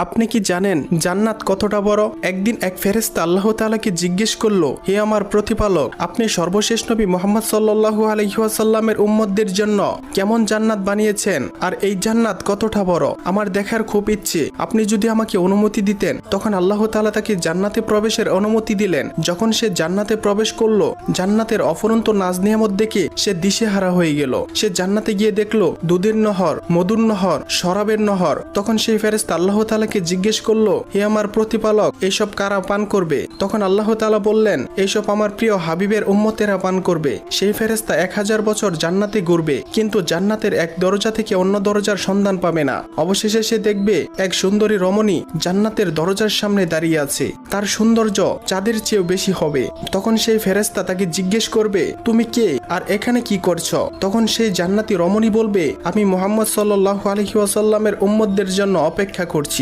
আপনি কি জানেন জান্নাত কতটা বড়? একদিন এক ফেরেশতা আল্লাহ তাআলাকে জিজ্ঞেস করলো, হে আমার প্রতিপালক, আপনি সর্বশেষ নবী মুহাম্মদ সাল্লাল্লাহু আলাইহি ওয়াসাল্লামের উম্মতদের জন্য কেমন জান্নাত বানিয়েছেন, আর এই জান্নাত কতটা বড়? আমার দেখার খুব ইচ্ছে, আপনি যদি আমাকে অনুমতি দিতেন। তখন আল্লাহ তাআলা তাকে জান্নাতে প্রবেশের অনুমতি দিলেন। যখন সে জান্নাতে প্রবেশ করলো, জান্নাতের অফুরন্ত নাজ নিয়ামত দেখে সে দিশেহারা হয়ে গেল। সে জান্নাতে গিয়ে দেখলো দুধের নহর, মধুর নহর, শরাবের নহর। তখন সেই ফেরেশতা আল্লাহ তাআলাকে জিজ্ঞেস করলো, হে আমার প্রতিপালক, এইসব কারা পান করবে? তখন আল্লাহ তাআলা বললেন, এইসব আমার প্রিয় হাবিবের উম্মতেরা পান করবে। সেই ফেরেশতা 1000 বছর জান্নাতে ঘুরবে, কিন্তু জান্নাতের এক দরজা থেকে অন্য দরজার সন্ধান পাবে না। অবশেষে সে দেখবে এক সুন্দরী রমণী জান্নাতের দরজার সামনে দাঁড়িয়ে আছে। তার সৌন্দর্য চাঁদের চেয়েও বেশি হবে। তখন সেই ফেরেশতা তাকে জিজ্ঞেস করবে, তুমি কে আর এখানে কি করছো? তখন সেই জান্নাতি রমণী বলবে, আমি মুহাম্মদ সাল্লাল্লাহু আলাইহি ওয়াসাল্লামের উম্মতদের জন্য অপেক্ষা করছি।